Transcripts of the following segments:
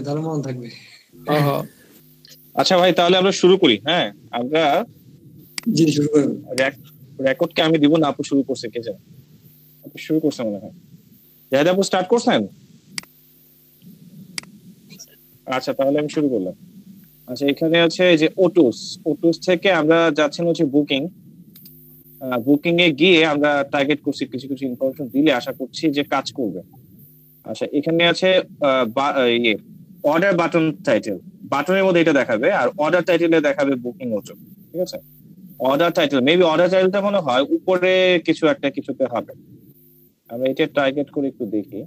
তাহলে মনে থাকবে। আচ্ছা ভাই, তাহলে আমরা শুরু করি। হ্যাঁ, আমরা জি শুরু করুন। রেকর্ডকে আমি দিব না, আপু শুরু করছে কে জানে। আপু শুরু করছে মনে হয়। জাহেদ আপু স্টার্ট করছেন? আচ্ছা, তাহলে আমি শুরু করলাম। আচ্ছা, এখানে আছে যে ওটুস। ওটুস থেকে আমরা যাচ্ছি হচ্ছে বুকিং। বুকিং এ গিয়ে আমরা টার্গেট করছি, কিছু কিছু ইনফরমেশন দিলে আশা করছি যে কাজ করবে। আচ্ছা, এখানে আছে ইয়ে অর্ডার বাটন টাইটেল। বাটনের মধ্যে এটা দেখাবে, আর অর্ডার টাইটেলে দেখাবে বুকিং ওটো। ঠিক আছে, অর্ডার টাইটেল মেবি অর্ডার টাইটেলটা মনে হয় উপরে কিছু একটা কিছুতে হবে। আমরা এটা টার্গেট করে একটু দেখি।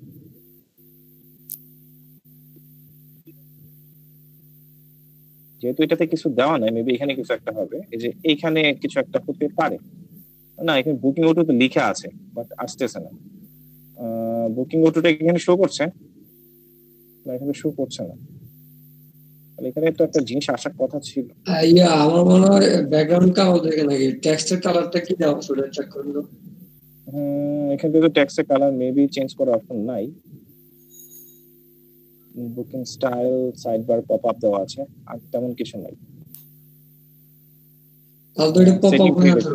যেহেতু এটাতে কিছু দেওয়া নাই, মেবি এখানে কিছু একটা হবে। এই যে এইখানে কিছু একটা হতে পারে। না, এখানে বুকিং ওটোতে লেখা আছে বাট আসতেছে না। বুকিং ওটোটা এখানে শো করছে না, এখানে শো করছে না। এখানে তো একটা জিনিস আসার কথা ছিল। আমার মনে হয় ব্যাকগ্রাউন্ড কালার দেখে নাকি টেক্সটের কালারটা কি দেওয়া সেটা চেক করলো। এখান থেকে টেক্সটের কালার মেবি চেঞ্জ করার অপশন নাই। Booking style, side bar, pop up দেওয়া আছে, আর তেমন কিছু নাই। তাহলে তো এটা পপ আপ হয়ে আছে।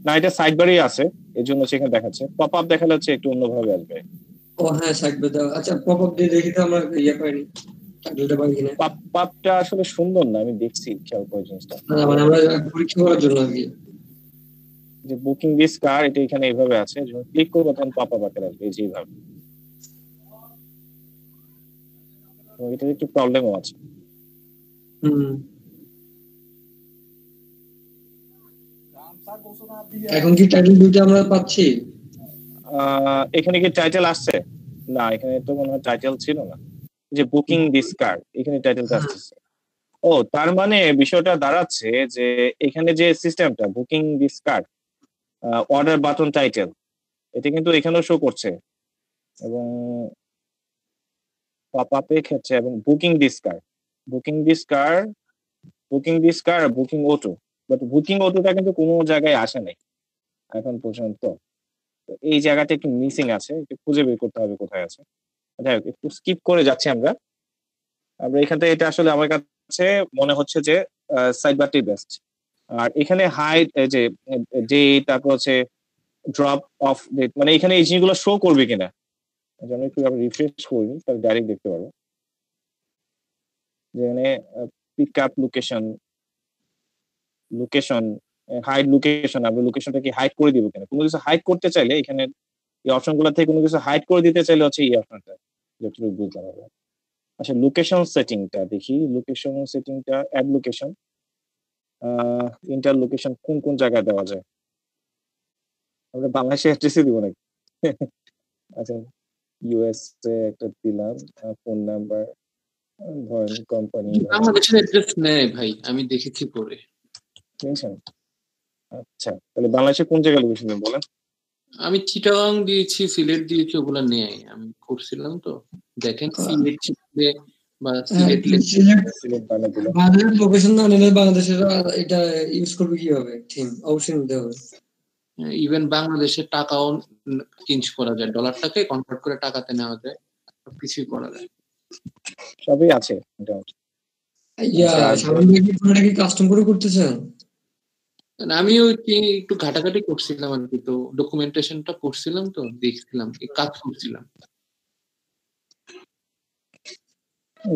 না, এটা সাইড বারেই আছে, এর জন্য সেখানে দেখাচ্ছে। পপ আপ দেখালে হচ্ছে একটু অন্যভাবে আসবে। ও হ্যাঁ, সাইড বার দেওয়া। আচ্ছা, পপ আপ দিয়ে দেখি তো আমরা পাইনি, টাইটেলটা পাই কিনা। পপ আপটা আসলে সুন্দর না, আমি দেখছি, খেয়াল করে জিনিসটা। না মানে আমরা পরীক্ষা করার জন্য আর কি। যে বুকিং দিস কার, এটা এখানে এইভাবে আছে, যখন ক্লিক করবো তখন পপ আপ আকারে আসবে এই যেভাবে। এটার একটু প্রবলেমও আছে। এখন কি টাইটেল দুটো আমরা পাচ্ছি? এখানে কি টাইটেল আসছে? না, এখানে তো মনে হয় টাইটেল ছিল না। যে বুকিং দিস কার, এখানে টাইটেলটা আসছে। ও, তার মানে বিষয়টা দাঁড়াচ্ছে যে এখানে যে সিস্টেমটা booking this car, order button title, এটা কিন্তু এখানেও শো করছে এবং পপ আপে খেচ্ছে। এবং booking this car, booking this car, booking this car, booking auto, but booking অটোটা কিন্তু কোনো জায়গায় আসে নাই এখন পর্যন্ত। তো এই জায়গাটা একটু মিসিং আছে, একটু খুঁজে বের করতে হবে কোথায় আছে। যাই হোক, একটু স্কিপ করে যাচ্ছি আমরা। আমরা এখান থেকে এটা আসলে আমার কাছে মনে হচ্ছে যে সাইড বারটাই বেস্ট। আর এখানে হাইড, যে ডেট, তারপর হচ্ছে ড্রপ অফ ডেট, মানে এখানে এই জিনিসগুলো শো করবে কিনা। আমি একটু রিফ্রেশ করি, তাহলে ডাইরেক্ট দেখতে পারবো। যেখানে pick up location, location, hide location, আমরা লোকেশনটা কি হাইড করে দিব কিনা। কোনো কিছু হাইড করতে চাইলে এখানে এই অপশনগুলো থেকে কোনো কিছু হাইড করে দিতে চাইলে হচ্ছে এই অপশনটা, যতটুকু বুঝতে হবে। আচ্ছা, লোকেশন সেটিংটা দেখি। লোকেশন সেটিংটা অ্যাড লোকেশন, ইন্টার লোকেশন কোন কোন জায়গায় দেওয়া যায়। আমরা বাংলাদেশে অ্যাড্রেসই দিব নাকি? আচ্ছা, ইউএসএ একটা দিলাম, ফোন নাম্বার, ধরেন কোম্পানি, বাংলাদেশের অ্যাড্রেস নেই ভাই, আমি দেখেছি পরে। আচ্ছা, তাহলে বাংলাদেশে কোন জায়গায় লোকেশন দেবেন বলেন? আমি চিটাগাং দিয়েছি, সিলেট দিয়েছি, ওগুলা নেই, আমি করছিলাম তো। দেখেন সিলেট বা সিলেট বাংলাদেশের লোকেশন না নিলে বাংলাদেশের এটা ইউজ করবে কিভাবে? থিম অবশ্যই নিতে হবে। ইভেন বাংলাদেশের টাকাও চেঞ্জ করা যায়, ডলারটাকে কনভার্ট করে টাকাতে নেওয়া যায়, সবকিছুই করা যায়, সবই আছে মোটামুটি। কাস্টম করে করতেছেন? আমিও একটু ঘাটাঘাটি করছিলাম আর কি, তো ডকুমেন্টেশনটা করছিলাম, তো দেখছিলাম, কাজ করছিলাম।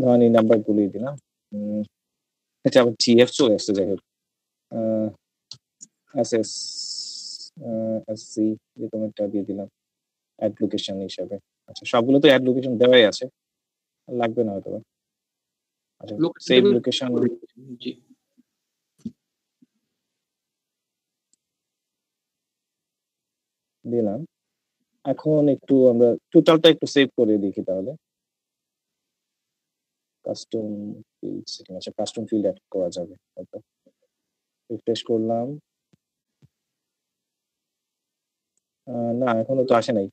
ধরেন এই নাম্বার গুলিয়ে দিলাম। আচ্ছা, আবার জিএফ চলে আসছে। যাই হোক, এসএস এসসি যেরকম একটা দিয়ে দিলাম অ্যাড লোকেশন হিসাবে। আচ্ছা, সবগুলো তো অ্যাড লোকেশন দেওয়াই আছে, লাগবে না হয়তো। আচ্ছা, সেভ লোকেশন দিলাম। এখন একটু আমরা টোটালটা একটু সেভ করে দেখি তাহলে। কাস্টম ফিল্ড সেটিং, আচ্ছা কাস্টম ফিল্ড অ্যাড করা যাবে হয়তো। রিফ্রেশ করলাম, না এখনো তো আসে নাই।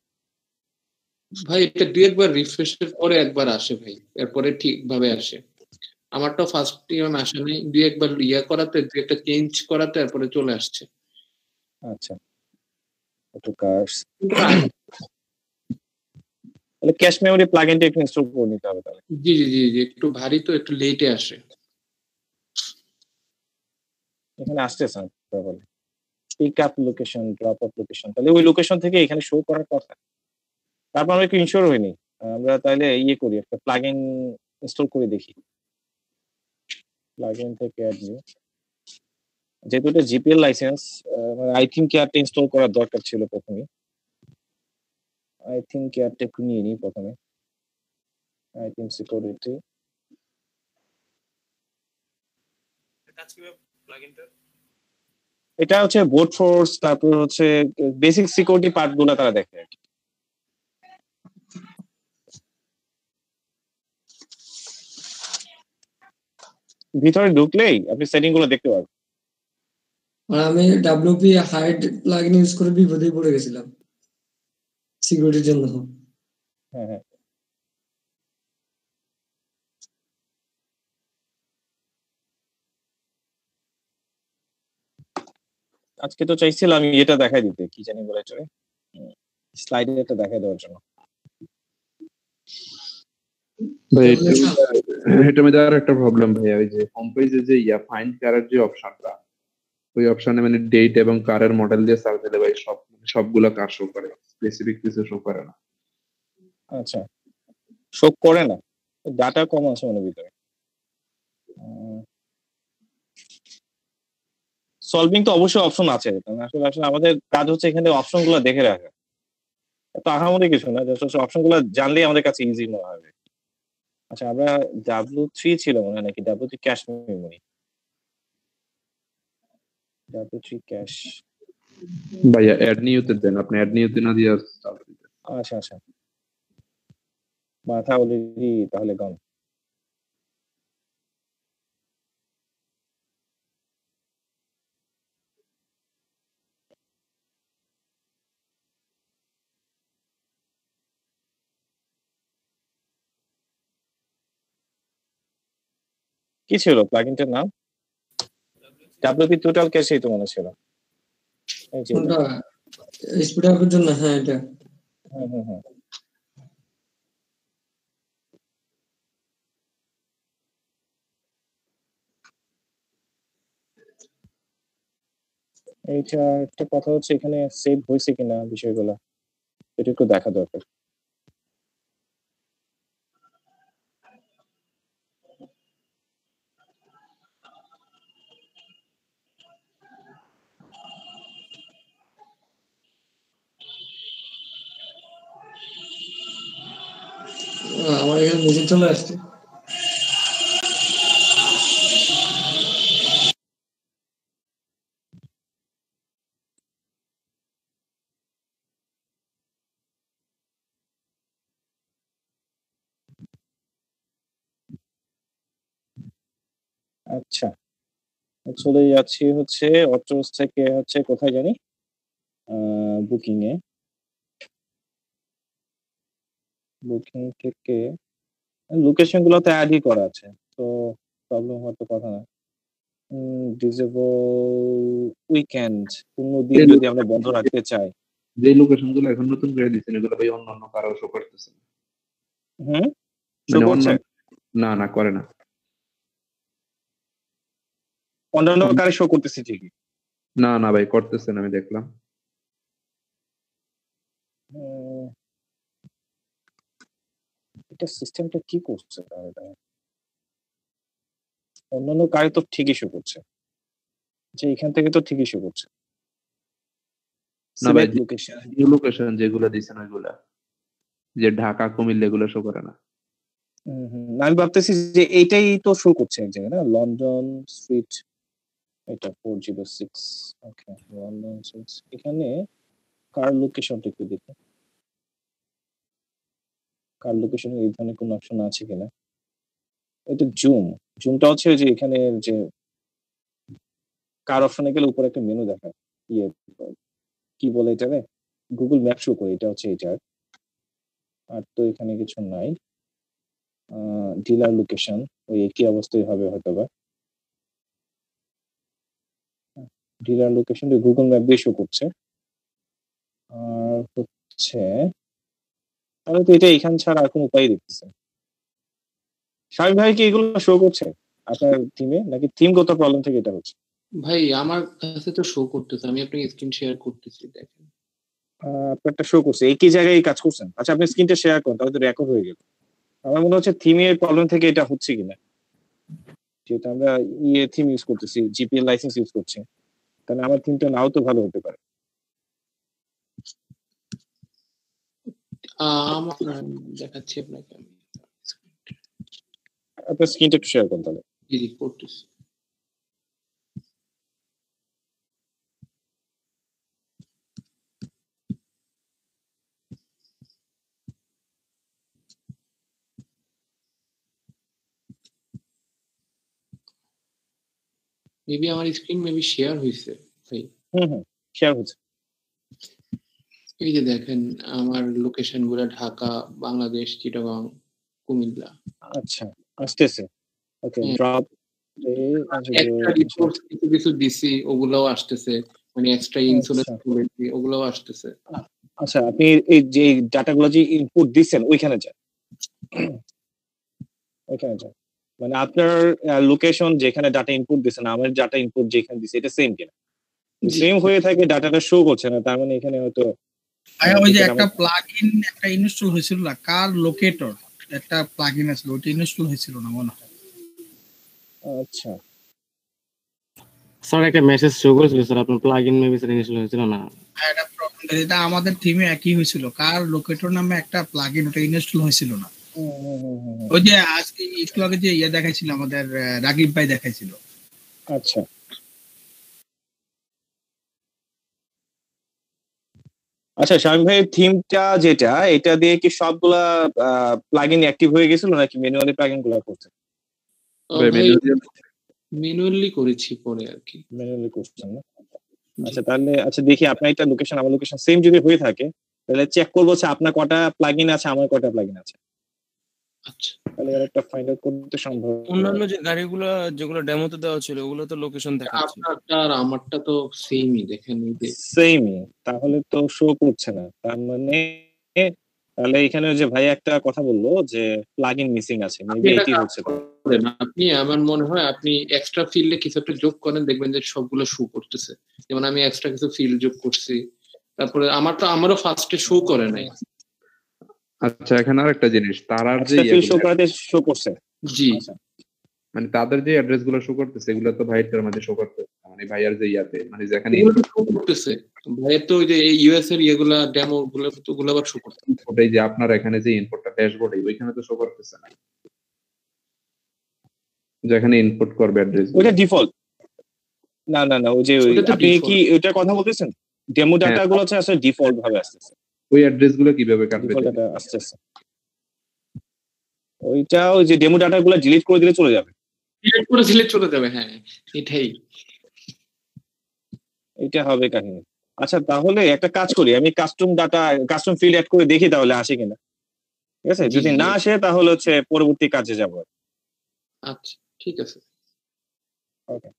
ভাই এটা দুই একবার রিফ্রেশের পরে একবার আসে ভাই, এরপরে ঠিকভাবে আসে। আমারটা ফার্স্ট টাইম আসে নাই, দুই একবার করাতে, দুই একটা চেঞ্জ করাতে এরপরে চলে আসছে। আচ্ছা, একটু কার্স তাহলে ক্যাশ মেমরি প্লাগইনটা একটু ইনস্টল করে নিতে হবে তাহলে। জি জি জি জি একটু ভারী তো, একটু লেটে আসে। এখানে আসতেছে না problem. Pick up location, drop off location, তাহলে ওই লোকেশন থেকে এখানে শো করার কথা। তারপর আমরা একটু ইনশিওর হইনি। আমরা তাহলে ইয়ে করি, একটা প্লাগইন ইনস্টল করে দেখি। প্লাগইন থেকে অ্যাড নিউ, যেহেতু এটা জিপিএল লাইসেন্স, আই থিঙ্ক কেয়ারটা ইনস্টল করার দরকার ছিল প্রথমে। আই থিঙ্ক কেয়ারটা একটু নিয়ে নিই প্রথমে। আই থিঙ্ক সিকিউরিটি, এটা হচ্ছে বোট ফোর্স, তারপর হচ্ছে বেসিক সিকিউরিটি পার্ট গুলো তারা দেখে আর কি। ভিতরে ঢুকলেই আপনি সেটিং গুলো দেখতে পারবেন। আর আমি ডাব্লিউপি হাইড প্লাগইন ইউজ করে বিপদে পড়ে গেছিলাম সিকিউরিটির জন্য। হ্যাঁ হ্যাঁ, আজকে তো চাইছিলাম এটা দেখাই দিতে, কি জানি বলে এটা, স্লাইডে এটা দেখাই দেওয়ার জন্য। ভাই এটার মধ্যে আর একটা প্রবলেম ভাই, ওই যে হোম পেজে যে ফাইন্ড কারের যে অপশনটা, ওই অপশনে মানে ডেট এবং কারের মডেল দিয়ে সার্চ দিলে ভাই সবগুলা কার শো করে, স্পেসিফিক কিছু শো করে না। আচ্ছা, শো করে না, ডাটা কম আছে মনে ভিতরে। সলভিং তো অবশ্যই অপশন আছে, আসলে আসলে আমাদের কাজ হচ্ছে এখানে অপশন গুলো দেখে রাখা। এত আহামরি কিছু না, অপশন গুলো জানলেই আমাদের কাছে ইজি মনে হবে। আচ্ছা, আমরা W3 ছিল মনে হয় নাকি, W3 cache memory, W3 cash. ভাইয়া অ্যাড নিউতে দেন, আপনি অ্যাড নিউতে না দিয়ে আচ্ছা আচ্ছা, মাথা অলরেডি তাহলে গন। কি ছিল প্লাগইনটার নাম? WP টোটাল ক্যাশেই তো মনে ছিল। এই যে এটা। কোনটা? স্পিড আপের জন্য? হ্যাঁ এটা। হ্যাঁ হ্যাঁ হ্যাঁ, এইটা একটা কথা হচ্ছে এখানে সেভ হয়েছে কিনা বিষয়গুলো, এটা একটু দেখা দরকার। আমার এখানে মেসেজ চলে আসছে। আচ্ছা, চলে যাচ্ছি হচ্ছে অটোস থেকে হচ্ছে কোথায় জানি, বুকিং এ, বুকিং থেকে লোকেশন গুলোতে অ্যাডই করা আছে, তো প্রবলেম হওয়ার তো কথা না। ডিসেবল উইকেন্ড, কোনো দিন যদি আমরা বন্ধ রাখতে চাই। যে লোকেশন গুলো এখন নতুন করে দিচ্ছেন এগুলো ভাই অন্য কারো শো করতেছে না। হুম, শো মানে করছে? না না করে না। অন্যান্য কারে শো করতেছে ঠিকই। না না ভাই করতেছে না, আমি দেখলাম। এটা সিস্টেমটা কি করছে তাহলে? অন্যান্য কারে তো ঠিকই শো করছে, যে এখান থেকে তো ঠিকই শো করছে। না ভাই, সিলেক্ট লোকেশন, নিউ লোকেশন যেগুলো দিচ্ছেন ওইগুলা, যে ঢাকা কুমিল্লা এগুলো শো করে না। আমি ভাবতেছি যে এইটাই তো শো করছে এক জায়গায় না, লন্ডন স্ট্রিট, এটা 406। ওকে, লন্ডন স্ট্রিট, এখানে কার লোকেশনটা একটু দেখি, কার লোকেশনে এই ধরনের কোনো অপশন আছে কিনা। এটা জুমটা হচ্ছে যে এখানে যে কার অপশনে গেলে উপরে একটা মেনু দেখায়, ইয়ে কি বলে এটারে, গুগল ম্যাপ শো করে, এটা হচ্ছে এটার। আর তো এখানে কিছু নাই। ডিলার লোকেশন ওই একই অবস্থায় হবে হয়তোবা। ডিলার লোকেশন গুগল ম্যাপ দিয়ে শো করছে। আর হচ্ছে তাহলে তো এটা এখান ছাড়া আর কোনো উপায় দেখতেছে। শামিম ভাই কি এগুলো শো করছে আপনার থিমে, নাকি থিমগত প্রবলেম থেকে এটা হচ্ছে? ভাই আমার কাছে তো শো করতেছে, আমি আপনাকে স্ক্রিন শেয়ার করতেছি, দেখেন। আপনারটা শো করছে, একই জায়গায় কাজ করছেন? আচ্ছা, আপনি স্ক্রিনটা শেয়ার করেন, তাহলে তো রেকর্ড হয়ে গেল। আমার মনে হচ্ছে থিমের প্রবলেম থেকে এটা হচ্ছে কিনা, যেহেতু আমরা থিম ইউজ করতেছি, জিপিএল লাইসেন্স ইউজ করছি, তাহলে আমার থিমটা নাও তো ভালো হতে পারে। আমার দেখাচ্ছি আপনাকে, আমি আপনার স্ক্রিনটা একটু শেয়ার করেন তাহলে। করতেছি। মেবি আমার স্ক্রিন মেবি শেয়ার হয়েছে ভাই। শেয়ার হচ্ছে। এই যে দেখেন আমার লোকেশন গুলা ঢাকা, বাংলাদেশ, চিটাগাং, কুমিল্লা। আচ্ছা, আসতেছে। ওকে, ড্রপ একটা রিসোর্স কিছু কিছু দিছি, ওগুলাও আসতেছে, মানে এক্সট্রা ইন্স্যুরেন্স পলিসি ওগুলাও আসতেছে। আচ্ছা, আপনি এই যে ডাটাগুলো যে ইনপুট দিচ্ছেন ওইখানে যান, ওইখানে যান। মানে আপনার লোকেশন যেখানে ডাটা ইনপুট দিচ্ছেন, আমার ডাটা ইনপুট যেখানে দিচ্ছে, এটা সেম কিনা? সেম হয়ে থাকে, ডাটাটা শো করছে না, তার মানে এখানে হয়তো ওই যে একটা প্লাগইন একটা ইনস্টল হয়েছিল না, কার লোকেটর একটা প্লাগইন আছে, ওটা ইনস্টল হয়েছিল না মনে হয়। আচ্ছা স্যার, একটা মেসেজ শো করেছিল স্যার, আপনার প্লাগইন মেবি স্যার ইনস্টল হয়েছিল না। এটা প্রবলেম, এটা আমাদের টিমে একই হয়েছিল, কার লোকেটর নামে একটা প্লাগইন, ওটা ইনস্টল হয়েছিল না। ওই যে আজকে একটু আগে যে দেখাইছিল আমাদের রাগিব ভাই দেখাইছিল। আচ্ছা, আচ্ছা শামিম ভাই, থিমটা যেটা, এটা দিয়ে কি সবগুলা প্লাগইন অ্যাক্টিভ হয়ে গেছিল নাকি ম্যানুয়ালি প্লাগইন গুলো করতে? ম্যানুয়ালি করেছি পরে আর কি। ম্যানুয়ালি করছেন না? আচ্ছা, তাহলে আচ্ছা দেখি আপনার এটা লোকেশন আমার লোকেশন সেম যদি হয়ে থাকে, তাহলে চেক করবো যে আপনার কটা প্লাগইন আছে, আমার কটা প্লাগইন আছে। আচ্ছা, তাহলে আর একটা ফাইন্ড আউট করতে সম্ভব। অন্যান্য যে গাড়িগুলো যেগুলো ডেমোতে দেওয়া ছিল ওগুলো তো লোকেশন দেখাচ্ছে, আপনারটা আর আমারটা তো সেমই, দেখেন এই যে সেমই, তাহলে তো শো করছে না। তার মানে তাহলে এখানে যে ভাই একটা কথা বললো যে প্লাগইন মিসিং আছে, মেবি এটাই হচ্ছে। আপনি, আমার মনে হয় আপনি এক্সট্রা ফিল্ডে কিছু একটা যোগ করেন, দেখবেন যে সবগুলো শো করতেছে। যেমন আমি এক্সট্রা কিছু ফিল্ড যোগ করছি, তারপরে আমারও ফার্স্টে শো করে নাই। আচ্ছা, এখানে আর একটা জিনিস, তারার যে শো করাতে শো করছে, জি, মানে তাদের যে অ্যাড্রেস গুলো শো করতেছে এগুলো তো ভাইয়ের মধ্যে শো করতেছে, মানে ভাইয়ার যে ইয়াতে, মানে যেখানে শো করতেছে ভাইয়ের তো ওই যে ইউএস এর ইয়েগুলা ডেমো গুলো তো ওগুলো আবার শো করতেছে। ওটাই যে আপনার এখানে যে ইনপুটটা ড্যাশবোর্ডে, ওইখানে তো শো করতেছে না, যেখানে ইনপুট করবে অ্যাড্রেস ওটা ডিফল্ট। না না না, ওই যে আপনি কি ওটা কথা বলতেছেন, ডেমো ডাটা গুলো আছে আসলে ডিফল্ট ভাবে আসতেছে। ওই অ্যাড্রেস গুলো কিভাবে কাটবে? ডিফল্ট ডাটা আসতেছে, ওইটা ওই যে ডেমো ডাটা গুলো ডিলিট করে দিলে চলে যাবে। ডিলিট করে দিলে চলে যাবে, হ্যাঁ এটাই, এটা হবে কাহিনী। আচ্ছা, তাহলে একটা কাজ করি, আমি custom data custom field add করে দেখি তাহলে আসে কিনা। ঠিক আছে, যদি না আসে তাহলে হচ্ছে পরবর্তী কাজে যাব। আচ্ছা ঠিক আছে, ওকে।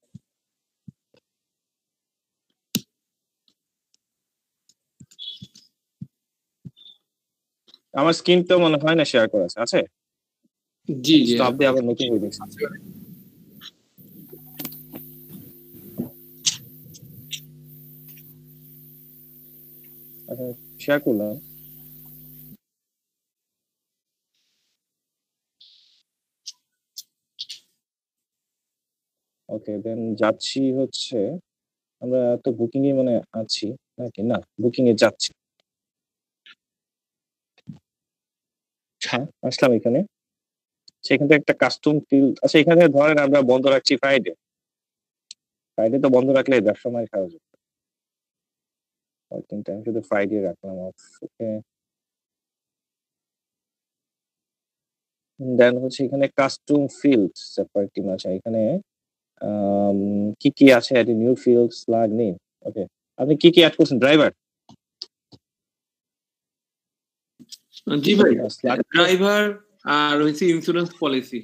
আমার স্ক্রিন তো মনে হয় না শেয়ার করা আছে। জি জি, স্টপ দিয়ে আবার নতুন করে দিচ্ছি। আচ্ছা, শেয়ার করলাম। ওকে, দেন যাচ্ছি হচ্ছে, আমরা তো বুকিং এ মানে আছি নাকি না, বুকিং এ যাচ্ছি। হ্যাঁ, আসলাম এখানে। সেখান থেকে একটা কাস্টম ফিল্ড, আচ্ছা এখানে ধরেন আমরা বন্ধ রাখছি ফ্রাইডে। ফ্রাইডে তো বন্ধ রাখলে ব্যবসা মার খাওয়া যাবে, কিন্তু আমি শুধু ফ্রাইডে রাখলাম। ওকে, দেন হচ্ছে এখানে কাস্টম ফিল্ড সেপারেট টিম আছে এখানে। কি কি আছে, add new field slug name. Okay, আপনি কি কি অ্যাড করছেন? ড্রাইভার? জি ভাই, ড্রাইভার আর হচ্ছে ইন্স্যুরেন্স পলিসি।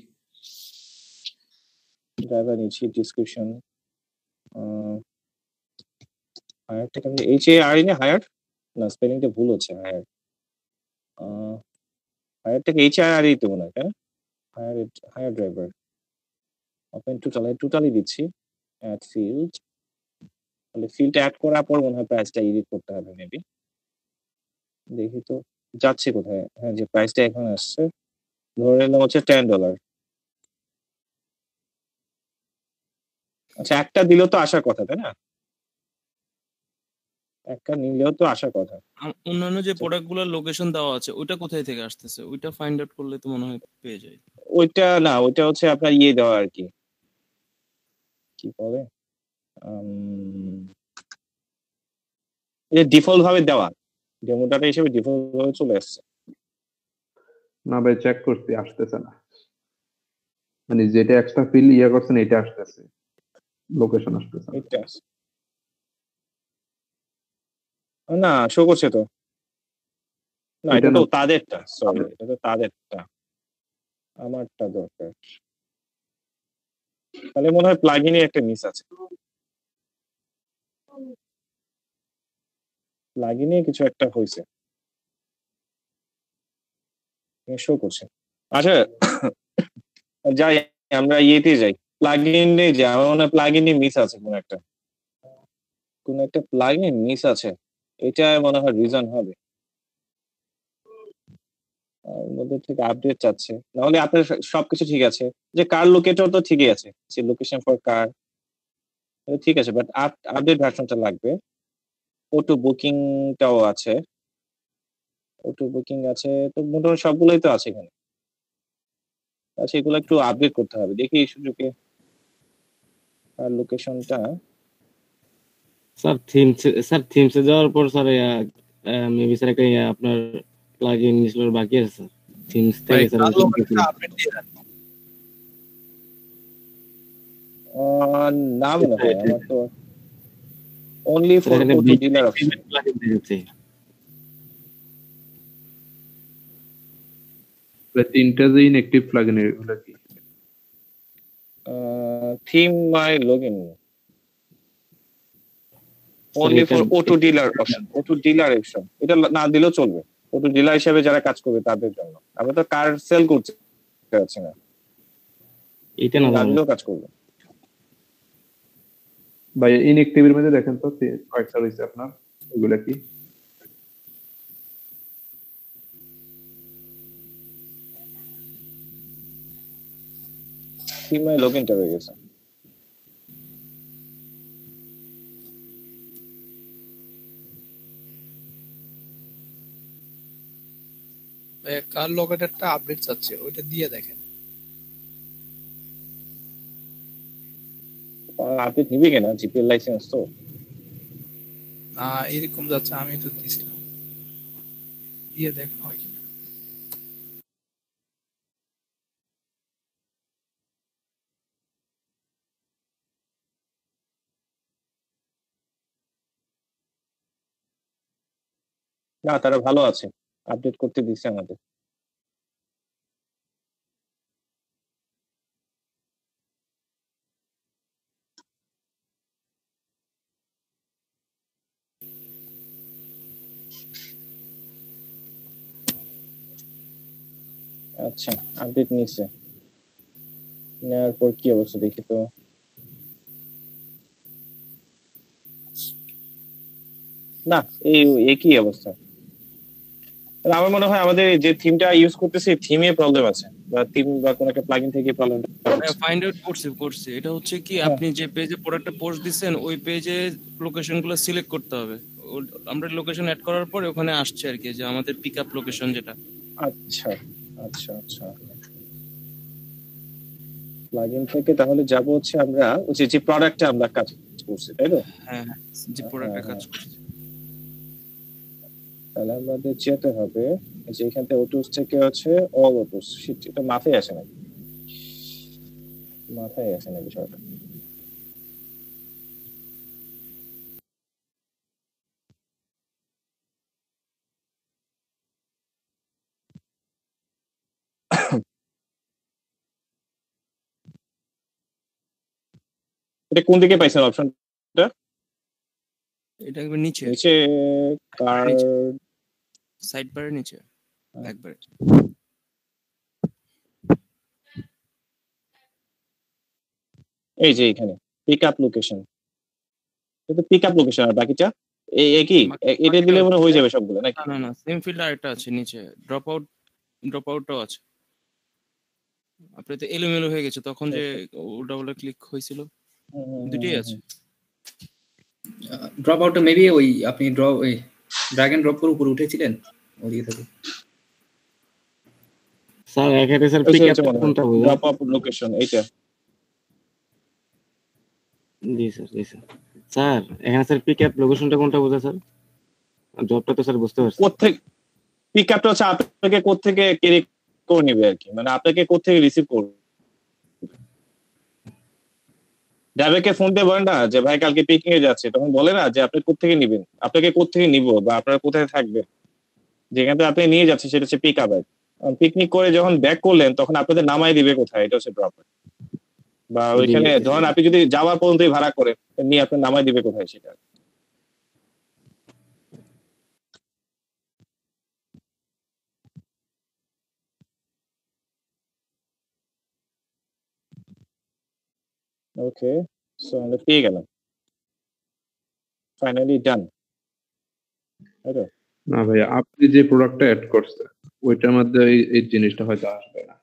ড্রাইভার নিচ্ছি, ডিসক্রিপশন হায়ার থেকে আমি এইচ এ আর না, হায়ার না, স্পেলিংটা ভুল হচ্ছে। হায়ার হায়ার থেকে HIR তো মনে হয়, তাই না? হায়ার ড্রাইভার ওপেন টোটালি দিচ্ছি, অ্যাড ফিল্ড। তাহলে ফিল্ড অ্যাড করার পর মনে হয় প্রাইসটা এডিট করতে হবে মেবি। দেখি তো যাচ্ছে কোথায়। হ্যাঁ, যে প্রাইসটা এখন আসছে ধরে নিলাম হচ্ছে $10। আচ্ছা, একটা দিলেও তো আসার কথা, তাই না? একটা নিলেও তো আসার কথা। অন্যান্য যে প্রোডাক্ট গুলোর লোকেশন দেওয়া আছে ওইটা কোথায় থেকে আসতেছে, ওইটা ফাইন্ড আউট করলে তো মনে হয় পেয়ে যায়। ওইটা না, ওইটা হচ্ছে আপনার দেওয়া আর কি, কি বলে ডিফল্ট ভাবে দেওয়া, ডেমো ডাটা হিসেবে ডিফল্ট ভাবে চলে আসছে। না ভাই, চেক করছি, আসতেছে না। মানে যেটা এক্সট্রা ফিল করছেন এটা আসতেছে, লোকেশন আসতেছে না। এটা না, শো করছে তো না, এটা তো তাদেরটা, সরি এটা তো তাদেরটা, আমারটা দরকার। তাহলে মনে হয় প্লাগইনে একটা মিস আছে, প্লাগইনে কিছু একটা হয়েছে, শো করছে। আচ্ছা যাই, আমরা যাই, প্লাগইনে যাই। আমার মনে হয় প্লাগইনে মিস আছে, কোন একটা প্লাগইন মিস আছে, এটা মনে হয় রিজন হবে। ওর মধ্যে থেকে আপডেট চাচ্ছে, নাহলে আপনার সবকিছু ঠিক আছে। যে কার লোকেটর তো ঠিকই আছে, যে লোকেশন ফর কার ঠিক আছে, বাট আপডেট ভার্সনটা লাগবে। অটো বুকিংটাও আছে, অটো বুকিং আছে, তো মোটামুটি সবগুলোই তো আছে এখানে। আচ্ছা, এগুলো একটু আপডেট করতে হবে, দেখি এই সুযোগে আর লোকেশনটা। স্যার থিমসে যাওয়ার পর স্যার মেবি স্যার একটা আপনার প্লাগইন ইনস্টল বাকি আছে স্যার, থিমস থেকে স্যার আপডেট দিয়ে দেন। না মনে হয়, আমার তো only for auto dealer option plugin দিয়েছে। তিনটা যে ইনঅ্যাক্টিভ প্লাগইন এগুলো কি? Theme my login only for auto dealer option, auto dealer option. এটা না দিলেও চলবে, অটো ডিলার হিসেবে যারা কাজ করবে তাদের জন্য। আমরা তো কার সেল করতে যাচ্ছি না, এটা না দিলেও কাজ করবে। ভাই ইনঅ্যাক্টিভের মধ্যে দেখেন তো কয়েকটা রয়েছে আপনার, এগুলা কি? থিম মাই লগইনটা হয়ে গেছে। কার লোকেটরটা আপডেট চাচ্ছে, ওইটা দিয়ে দেখেন। আপডেট নিবে কিনা, জিপিএল লাইসেন্স তো এরকম যাচ্ছে, আমি তো দিছিলাম, দিয়ে দেখেন হয় কিনা। না, তারা ভালো আছে, আপডেট করতে দিচ্ছে আমাদের। আচ্ছা, আপডেট নিচ্ছে, নেওয়ার পর কি অবস্থা দেখি তো। না, এই একই অবস্থা। আমার মনে হয় আমাদের যে থিমটা ইউজ করতেছি থিমে প্রবলেম আছে, বা থিম বা কোন একটা প্লাগইন থেকে প্রবলেম ফাইন্ড আউট করছি। এটা হচ্ছে কি, আপনি যে পেজে প্রোডাক্টটা পোস্ট দিচ্ছেন ওই পেজে লোকেশন গুলো সিলেক্ট করতে হবে। আমরা লোকেশন অ্যাড করার পরে ওখানে আসছে আর কি, যে আমাদের পিকআপ লোকেশন যেটা। আচ্ছা আচ্ছা আচ্ছা, প্লাগইন থেকে তাহলে যাব হচ্ছে আমরা যে প্রোডাক্টটা আমরা কাজ করছি, তাই তো? হ্যাঁ, যে প্রোডাক্টে কাজ করছি। তাহলে আমাদের যেতে হবে যে এখান থেকে অটোস থেকে হচ্ছে অল অটোস। এটা মাথায় আসে না, বিষয়টা। এটা কোন দিকে পাইছেন অপশনটা? এটা একবার নিচে কার্ড সাইড বারের নিচে একবারে। এই যে এখানে পিক আপ লোকেশন, কিন্তু পিক আপ লোকেশন আর বাকিটা একই, এটা দিলে মনে হয়ে যাবে সবগুলো নাকি? না না না, সেম ফিল্ড আরেকটা আছে নিচে, ড্রপ আউটটাও আছে। আপনি তো এলোমেলো হয়ে গেছে তখন যে ডাবল ক্লিক হয়েছিল, দুটোই আছে। ড্রপ আউটটা মেবি ওই আপনি ওই ড্র্যাগ এন্ড ড্রপ করে উপরে উঠেছিলেন ওদিকে থেকে। স্যার এখানে স্যার পিক আপ কোনটা বলবো? ড্রপ আপ লোকেশন এইটা। জি স্যার, জি স্যার। স্যার এখানে স্যার পিক আপ লোকেশনটা কোনটা বোঝা স্যার? জবটা তো স্যার বুঝতে পারছি। কোত্থেকে পিক আপটা হচ্ছে আপনাকে কোত্থেকে ক্যারি করে নেবে আর কি, মানে আপনাকে কোত্থেকে রিসিভ করবে। ড্রাইভারকে ফোন দিয়ে বলেন না যে ভাই কালকে পিকিং এ যাচ্ছে, তখন বলে না যে আপনি কোত্থেকে নিবেন, আপনাকে কোত্থেকে নিব বা আপনারা কোথায় থাকবেন, যেখান থেকে আপনি নিয়ে যাচ্ছেন সেটা হচ্ছে পিক আপ। পিকনিক করে যখন ব্যাক করলেন তখন আপনাদের নামাই দিবে কোথায়, এটা হচ্ছে ড্রপ। বা ওইখানে ধরেন আপনি যদি যাওয়ার পর্যন্তই ভাড়া করেন, নিয়ে আপনার নামাই দিবে কোথায় সেটা। ওকে, সো আমরা পেয়ে গেলাম, ফাইনালি ডান। না ভাই, আপনি যে প্রোডাক্টটা অ্যাড করছেন ওইটার মধ্যে এই জিনিসটা হয়তো আসবে না।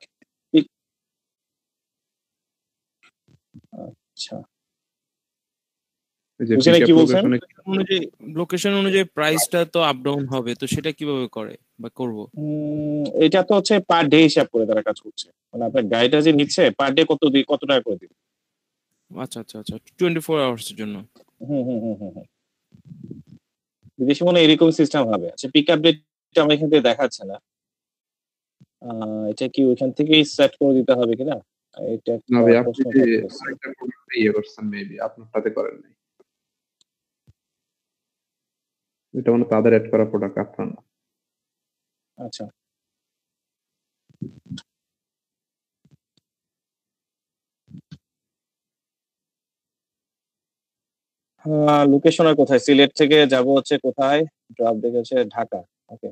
আচ্ছা, লোকেশন অনুযায়ী প্রাইসটা তো আপ ডাউন হবে, তো সেটা কিভাবে করে বা করব? এটা তো হচ্ছে পার ডে হিসাব করে তারা কাজ করছে, মানে আপনার গাড়িটা যে নিচ্ছে পার ডে কত টাকা করে দিবে। আচ্ছা আচ্ছা আচ্ছা, 24 আওয়ার্স এর জন্য। বিদেশি মনে এরকম সিস্টেম হবে। আচ্ছা, পিক আপ ডেট আমার এখান থেকে দেখাচ্ছে না, এটা কি ওইখান থেকেই সেট করে দিতে হবে কিনা? এটা না ভাই, আপনি যে আরেকটা প্রোডাক্ট ইয়ে করছেন মেবি আপনারটাতে করেন নাই, এটা মানে তাদের অ্যাড করা প্রোডাক্ট আপনার না। আচ্ছা, লোকেশন আর কোথায়? সিলেট থেকে যাব হচ্ছে কোথায়? ড্রপ দেখে হচ্ছে ঢাকা। ওকে,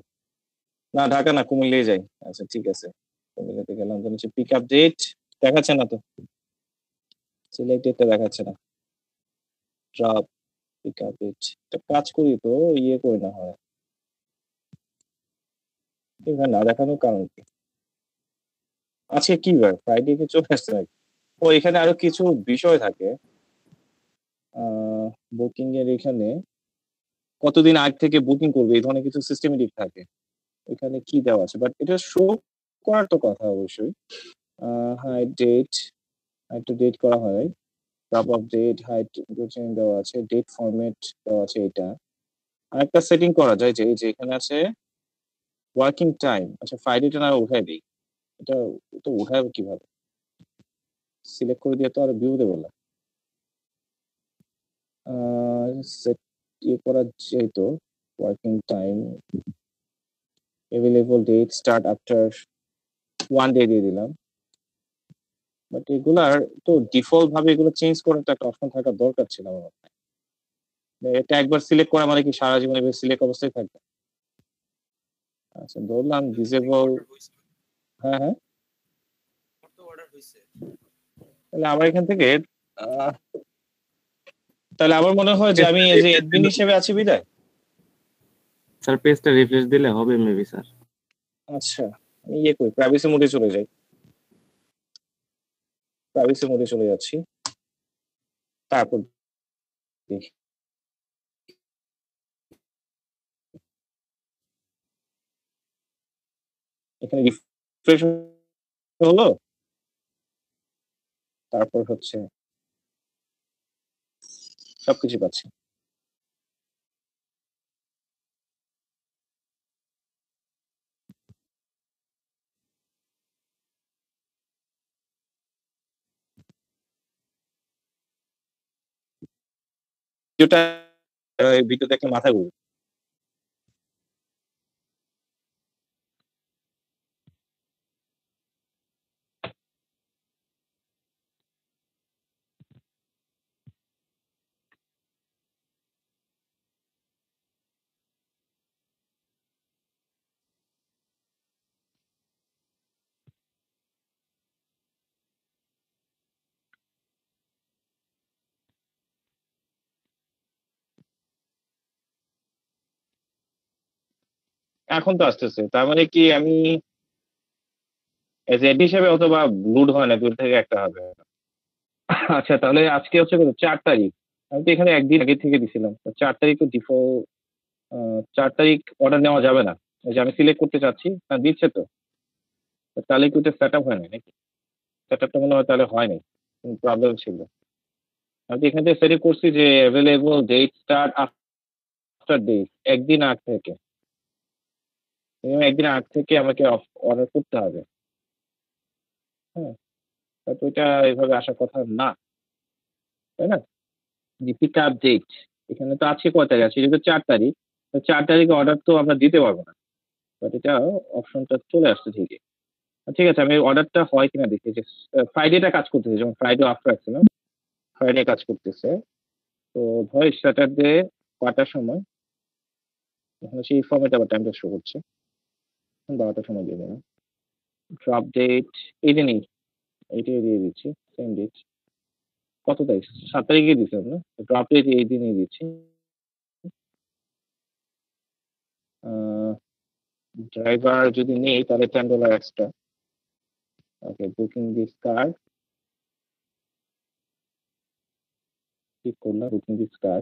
না ঢাকা না, কুমিল্লায় যাই। আচ্ছা ঠিক আছে, কুমিল্লাতে গেলাম। তো হচ্ছে পিক আপ ডেট দেখাচ্ছে না, তো সিলেক্ট ডেটটা দেখাচ্ছে না। ড্রপ পিক আপ ডেট, একটা কাজ করি তো, ইয়ে করি না হয় এখানে না দেখানোর কারণ কি? আজকে কি বার? ফ্রাইডে কে চলে আসছে নাকি? ও এখানে আরো কিছু বিষয় থাকে বুকিং এর, এখানে কতদিন আগে থেকে বুকিং করবে এই ধরনের কিছু সিস্টেমেটিক থাকে। এখানে কি দেওয়া আছে, বাট এটা শো করার তো কথা অবশ্যই। হাইট ডেট, একটা ডেট করা হয়, টপ অফ ডেট, হাইট দেওয়া আছে, ডেট ফরম্যাট দেওয়া আছে। এটা আরেকটা সেটিং করা যায় যে এই যে এখানে আছে ওয়ার্কিং টাইম। আচ্ছা, ফ্রাইডেটা না উঠাই দিই, এটা তো উঠাবে কিভাবে? সিলেক্ট করে দিয়ে তো আর ভিউ দেবো না, সেট ইয়ে করা যেত। Working time, available date, start after 1 day দিয়ে দিলাম। বাট এগুলার তো ডিফল্ট ভাবে এগুলো চেঞ্জ করার তো একটা অপশন থাকা দরকার ছিল আমার মনে হয়। এটা একবার সিলেক্ট করা মানে কি সারা জীবন এভাবে সিলেক্ট অবস্থায় থাকবে? আচ্ছা, ধরলাম ডিসেবল। হ্যাঁ হ্যাঁ, তাহলে আমার এখান থেকে তাহলে আমার মনে হয় যে আমি এই যে অ্যাডমিন হিসেবে আছি বিদায়। স্যার পেজটা রিফ্রেশ দিলে হবে মেবি স্যার। আচ্ছা, আমি ইয়ে করি, প্রাইভেসি মোডে চলে যাই। প্রাইভেসি মোডে চলে যাচ্ছি, তারপর দেখি এখানে রিফ্রেশ হলো, তারপর হচ্ছে সবকিছু পাচ্ছি। ভিডিওটা ভিডিও দেখলে মাথা ঘুরবে। এখন তো আসতেছে, তার মানে কি আমি এজ এড হিসেবে অথবা লুড হয় না, দূর থেকে একটা হবে। আচ্ছা তাহলে আজকে হচ্ছে কত, 4 তারিখ। আমি তো এখানে একদিন আগে থেকে দিছিলাম, তো 4 তারিখ তো 4 তারিখ অর্ডার নেওয়া যাবে না। এই যে আমি সিলেক্ট করতে চাচ্ছি, দিচ্ছে তো, তো তাহলে কি ওটা সেট আপ হয় না নাকি? সেট আপটা মনে হয় তাহলে হয় নাই, প্রবলেম ছিল। আমি তো এখান থেকে সেট করছি যে available date start after date, একদিন আগ থেকে, একদিন আগ থেকে আমাকে অর্ডার করতে হবে। হ্যাঁ, তো এটা এভাবে আসার কথা না, তাই না? পিক আপ ডেট এখানে তো আছে কয় তারিখ আছে, যেহেতু 4 তারিখ, তো 4 তারিখে অর্ডার তো আমরা দিতে পারবো না, বাট এটা অপশনটা চলে আসছে ঠিকই। ঠিক আছে, আমি অর্ডারটা হয় কিনা দেখি যে ফ্রাইডেটা কাজ করতেছে, যেমন ফ্রাইডে আফটার আছে না, ফ্রাইডে কাজ করতেছে। তো ধর স্যাটারডে কটার সময়, এখানে সেই ফর্মেটে আবার টাইমটা শো করছে, 12টার সময় দিয়ে দেবেন। ড্রপ ডেট এই দিনই, এইটাই দিয়ে দিচ্ছি, সেম ডেট। কত তারিখ, 7 তারিখে দিচ্ছি আমরা, ড্রপ ডেট এই দিনই দিচ্ছি। ড্রাইভার যদি নেই তাহলে $10 এক্সট্রা। ওকে, বুকিং দিস কার, ঠিক করলাম, booking this car.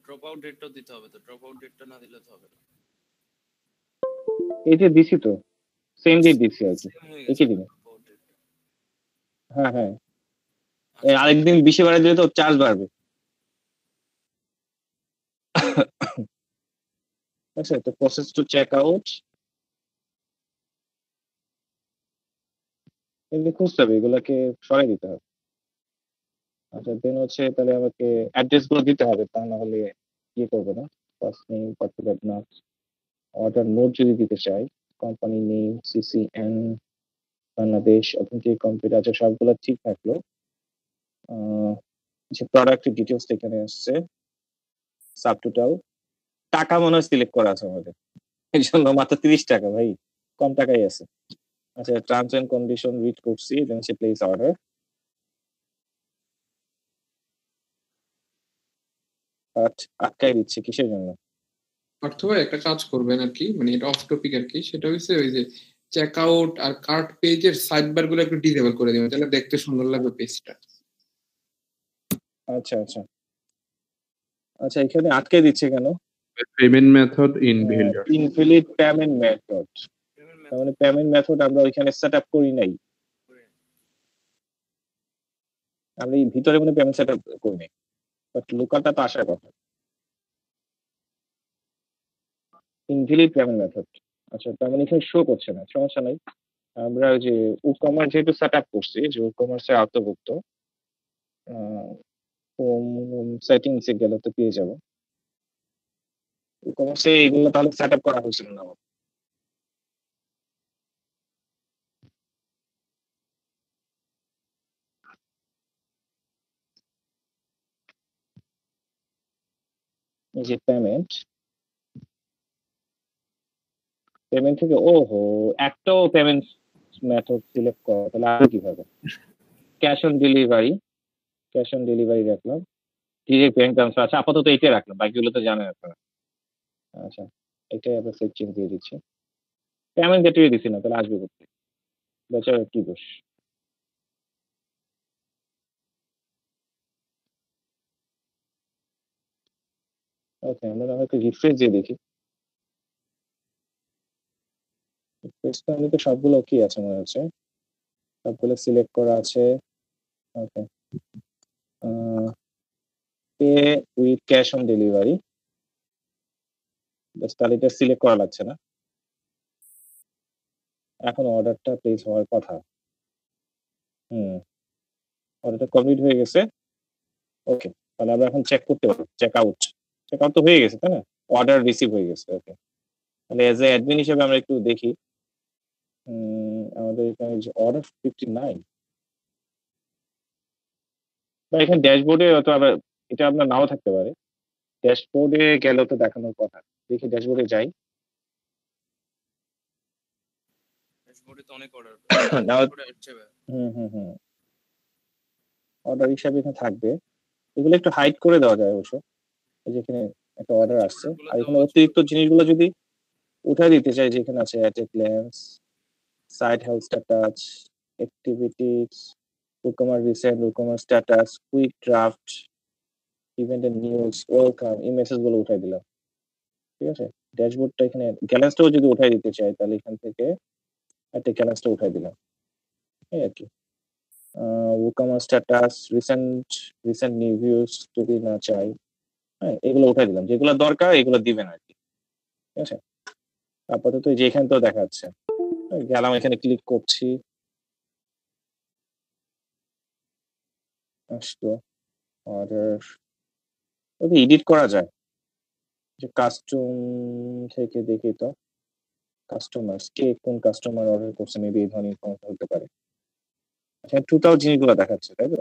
Drop out ডেটটা দিতে হবে, তো ড্রপ আউট ডেটটা না দিলে তো হবে না। এই যে দিছি তো, সেম ডেট দিচ্ছি আর কি, Same হয়ে গেছে একই দিনে। drop out date টা। হ্যাঁ হ্যাঁ, আরেকদিন বেশি বাড়াই দিলে তো চার্জ বাড়বে। আচ্ছা, তো প্রসেস টু চেক আউট এগুলো খুঁজতে হবে, এগুলোকে সরাই দিতে হবে। আচ্ছা দেন হচ্ছে তাহলে আমাকে অ্যাড্রেস গুলো দিতে হবে, তা না হলে ইয়ে করবে না। ফার্স্ট নেম পার্টিকুলার না, অর্ডার নোট যদি দিতে চাই, company name CCN Bangladesh, authentic computer, আছে সবগুলো ঠিক থাকলো। যে প্রোডাক্টের ডিটেলস এখানে আসছে, সাবটোটাল, টাকা মনে হয় সিলেক্ট করা আছে আমাদের, এই জন্য মাত্র 30 টাকা, ভাই কম টাকাই আছে। আচ্ছা, টার্মস এন্ড কন্ডিশন রিড করছি, দেন সে প্লেস অর্ডার। বাট আটকাই দিচ্ছে কিসের জন্য? পার্থ ভাই একটা কাজ করবেন আর কি, মানে এটা অফ টপিক আর কি, সেটা হচ্ছে ওই যে চেক আউট আর কার্ট পেজের সাইড বার গুলো একটু ডিসেবল করে দিবেন, তাহলে দেখতে সুন্দর লাগবে পেজটা। আচ্ছা আচ্ছা আচ্ছা, এখানে আটকে দিচ্ছে কেন? Payment method invalid. Invalid payment method, তার মানে পেমেন্ট মেথড আমরা ওইখানে সেট আপ করি নাই, আমরা এই ভিতরে মানে পেমেন্ট সেট আপ করি নাই, বাট লুকাটা তো আসার কথা। ইনভ্যালিড পেমেন্ট মেথড, আচ্ছা তার মানে এখানে শো করছে না, সমস্যা নাই। আমরা ওই যে ই-কমার্স যেহেতু সেট আপ করছি, যে ই-কমার্সের আওতাভুক্ত, হোম সেটিংস এ গেলে তো পেয়ে যাবো। ই-কমার্সে এগুলো তাহলে সেট আপ করা হয়েছিল না আমার। এই যে পেমেন্ট, পেমেন্ট থেকে ওহো একটাও পেমেন্ট মেথড সিলেক্ট করা, তাহলে আর কিভাবে? Cash on delivery, cash on delivery রাখলাম, ডিরেক্ট ব্যাংক ট্রান্সফার, আচ্ছা আপাতত এইটাই রাখলাম, বাকিগুলো তো জানেন আপনারা। আচ্ছা, এটাই আবার সেট চেঞ্জ দিয়ে দিচ্ছি। পেমেন্ট গেটওয়ে দিছি না, তাহলে আসবে করতে, বেচারা কি দোষ। ওকে, আমরা না হয়তো রিফ্রেশ দিয়ে দেখি। রিফ্রেশ করলে তো সবগুলো কি আছে মনে হচ্ছে, সবগুলো সিলেক্ট করা আছে। Okay, pay with cash on delivery, তাহলে এটা সিলেক্ট করা লাগছে না, এখন অর্ডারটা প্লেস হওয়ার কথা। অর্ডারটা কমপ্লিট হয়ে গেছে। ওকে, তাহলে আমরা এখন চেক করতে পারবো, চেক আউট, চেক আউট তো হয়ে গেছে তাই না, অর্ডার রিসিভ হয়ে গেছে। ওকে, তাহলে এজ এ অ্যাডমিন হিসেবে আমরা একটু দেখি, আমাদের এখানে যে অর্ডার 59, বা এখানে ড্যাশবোর্ডে হয়তো আবার এটা আপনার নাও থাকতে পারে, ড্যাশবোর্ডে গেলেও তো দেখানোর কথা, দেখি ড্যাশবোর্ডে যাই। ড্যাশবোর্ডে তো অনেক অর্ডার, অর্ডার হিসাবে এখানে থাকবে, এগুলো একটু হাইড করে দেওয়া যায় অবশ্য, এই যে এখানে একটা অর্ডার আসছে, আর এখানে অতিরিক্ত জিনিসগুলো যদি উঠাই দিতে চাই, যেখানে আছে at a glance, site health status, activities, WooCommerce recent, WooCommerce status, quick draft, event and news, welcome, এই মেসেজ গুলো উঠাই দিলাম। ঠিক আছে, ড্যাশবোর্ডটা এখানে গ্যালেন্সটাও যদি উঠাই দিতে চাই তাহলে এখান থেকে একটা গ্যালেন্সটা উঠাই দিলাম, এই আর কি। WooCommerce স্ট্যাটাস, রিসেন্ট নিউজ যদি না চাই, হ্যাঁ এগুলো উঠাই দিলাম, যেগুলো দরকার এগুলো দিবেন আর কি। ঠিক আছে, আপাতত যে এখানে তো দেখাচ্ছে, গেলাম এখানে ক্লিক করছি, আসতো অর্ডার, ওকে এডিট করা যায়, যে কাস্টম থেকে দেখি তো কাস্টমার্স কে কোন কাস্টমার অর্ডার করছে, মেবি এই ধরনের ইনফরমেশন হতে পারে। আচ্ছা, টোটাল জিনিসগুলো দেখাচ্ছে, তাই তো?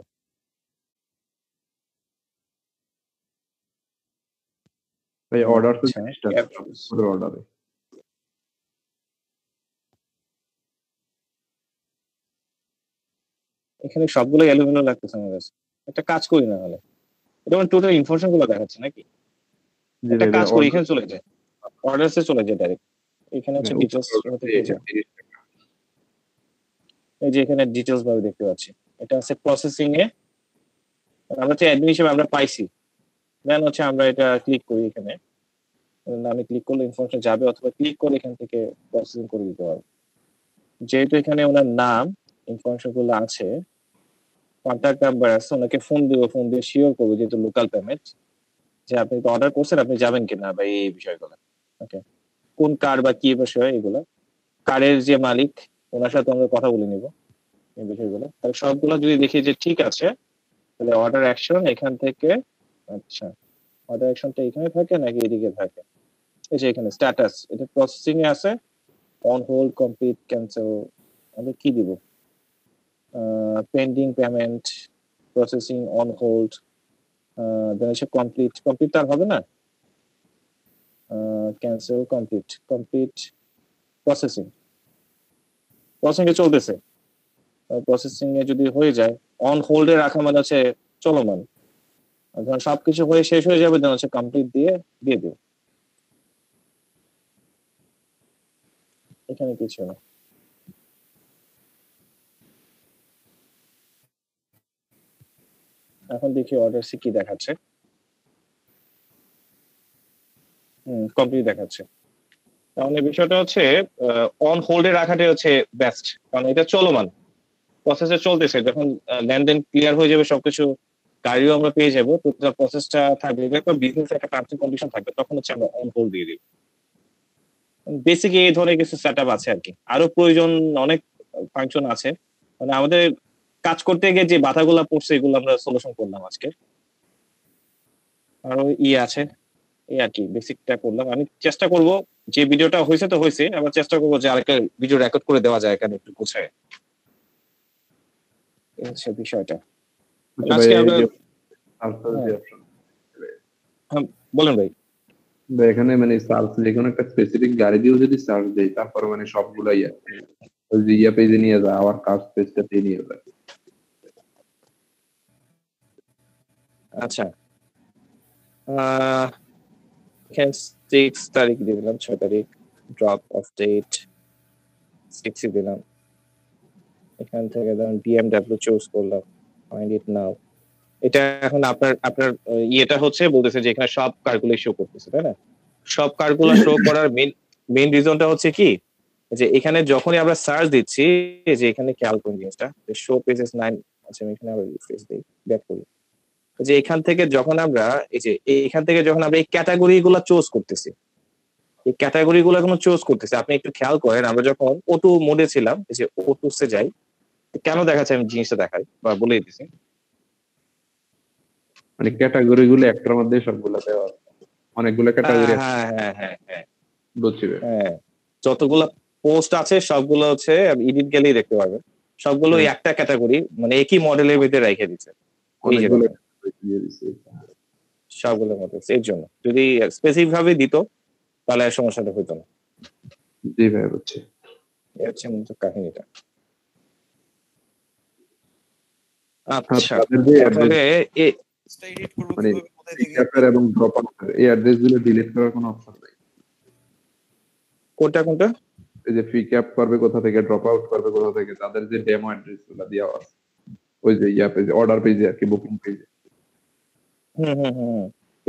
ভাই অর্ডার তো আচ্ছা, জিনিসটা অর্ডারে এখানে সবগুলো এলোমেলো লাগতেছে আমার কাছে। একটা কাজ করি না হলে, এটা মানে টোটাল ইনফরমেশন গুলো দেখাচ্ছে নাকি? জি একটা ভাই, কাজ করি, এখানে চলে যায়, অর্ডারসে চলে যায় ডাইরেক্ট। এখানে হচ্ছে হ্যাঁ, ডিটেলস হতে পেয়ে যায়, এই যে এখানে ডিটেলস ভাবে দেখতে পাচ্ছি। এটা আছে প্রসেসিং এ, আমরা হচ্ছে অ্যাডমিন হিসেবে আমরা পাইছি, দেন হচ্ছে আমরা এটা ক্লিক করি এখানে, আমি ক্লিক করলে ইনফরমেশন যাবে, অথবা ক্লিক করে এখান থেকে প্রসেসিং করে দিতে পারবো। যেহেতু এখানে ওনার নাম ইনফরমেশন গুলো আছে, কন্ট্যাক্ট নাম্বার আছে, ওনাকে ফোন দিয়ে শিওর করবো, যেহেতু লোকাল পেমেন্ট, যে আপনি তো অর্ডার করছেন, আপনি যাবেন কিনা বা এই বিষয়গুলো। ওকে, কোন কার বা কি বিষয়, এগুলো কারের যে মালিক ওনার সাথে আমরা কথা বলে নিব এই বিষয়গুলো। তাহলে সবগুলো যদি দেখি যে ঠিক আছে, তাহলে অর্ডার অ্যাকশন এখান থেকে, আচ্ছা অর্ডার অ্যাকশনটা এখানে থাকে নাকি এদিকে থাকে? এই যে এখানে স্ট্যাটাস, এটা প্রসেসিং এ আছে, অন হোল্ড, কমপ্লিট, ক্যান্সেল, আমরা কি দিব? Pending payment, processing, on hold, then হচ্ছে কমপ্লিট, তার হবে না, ক্যান্সেল, কমপ্লিট, প্রসেসিং এ চলতেছে। প্রসেসিং এ যদি হয়ে যায়, অন হোল্ডে রাখা মানে হচ্ছে চলমান, যখন সবকিছু হয়ে শেষ হয়ে যাবে তখন হচ্ছে কমপ্লিট দিয়ে দিও। এখানে কিছু না, এখন দেখি অর্ডার সি কি দেখাচ্ছে, কমপ্লিট দেখাচ্ছে। তাহলে বিষয়টা হচ্ছে অন হোল্ডে রাখাটাই হচ্ছে বেস্ট, কারণ এটা চলমান, প্রসেসে চলতেছে, যখন লেনদেন ক্লিয়ার হয়ে যাবে, সবকিছু গাড়িও আমরা পেয়ে যাবো, তো প্রসেসটা থাকবে, একটা বিজনেস একটা টার্মস এন্ড কন্ডিশন থাকবে, তখন হচ্ছে আমরা অন হোল্ড দিয়ে দিব। বেসিক এই ধরনের কিছু সেটআপ আছে আর কি, আরো প্রয়োজন অনেক ফাংশন আছে, মানে আমাদের কাজ করতে গিয়ে যে বাধাগুলো পড়ছে এগুলো আমরা সলিউশন করলাম আজকে, আরো আছে এই আর কি, বেসিকটা করলাম। আমি চেষ্টা করব, যে ভিডিওটা হয়েছে তো হয়েছে, আবার চেষ্টা করবো যে আরেকটা ভিডিও রেকর্ড করে দেওয়া যায় এখানে একটু গোছায়, এই হচ্ছে বিষয়টা। আজকে আমরা বলেন ভাই। এখানে মানে সার্চ যে কোনো একটা স্পেসিফিক গাড়ি দিয়েও যদি সার্চ দেই, তারপর মানে সবগুলাই ওই যে ইয়া পেজে নিয়ে যায়, আবার কাজ পেজটাতে নিয়ে যায়। আচ্ছা, 6 তারিখ দিয়ে দিলাম, 6 তারিখ, ড্রপ অফ ডেট 6 দিলাম, এখান থেকে ধরুন BMW চুজ করলাম, ফাইন্ড ইট নাও। এটা এখন আপনার ইয়েটা হচ্ছে বলতেছে যে এখানে সব কারগুলো শো করতেছে, তাই না? সব কারগুলো শো করার মেইন রিজনটা হচ্ছে কি, যে এখানে যখনই আমরা সার্চ দিচ্ছি, যে এখানে খেয়াল করুন জিনিসটা, শো পেজেস 9, আচ্ছা আমি এখানে আবার রিফ্রেশ দিই, ব্যাক করি, যে এখান থেকে যখন আমরা এই ক্যাটাগরি গুলো চুজ করতেছি, এই ক্যাটাগরি গুলো এখন চুজ করতেছি, আপনি একটু খেয়াল করেন, আমরা যখন অটো মোডে ছিলাম, এই যে অটোসে যাই, কেন দেখাচ্ছে আমি জিনিসটা দেখাই বা বলে দিতেছি, মানে ক্যাটাগরি গুলো একটার মধ্যে সবগুলো দেওয়া, অনেকগুলো ক্যাটাগরি। হ্যাঁ বুঝছি। হ্যাঁ, যতগুলো পোস্ট আছে সবগুলো হচ্ছে এডিট গেলেই দেখতে পারবেন, সবগুলো একটা ক্যাটাগরি, মানে একই মডেলের ভিতরে রেখে দিচ্ছে, সবগুলোর মধ্যে। এর জন্য যদি স্পেসিফিক ভাবে দিত তাহলে সমস্যাটা হইতো না। জি ভাই, বুঝছি। এই হচ্ছে মূলত কাহিনীটা। আচ্ছা, তাহলে মানে এবং ড্রপ আউট এই অ্যাড্রেসগুলো ডিলিট করার কোনো অপশন নেই। কোনটা কোনটা? এই যে পিক আপ করবে কোথা থেকে, ড্রপ আউট করবে কোথা থেকে, তাদের যে ডেমো অ্যাড্রেস গুলো দেওয়া আছে ওই যে ইয়া পেজে, অর্ডার পেজে আর কি, বুকিং পেজে।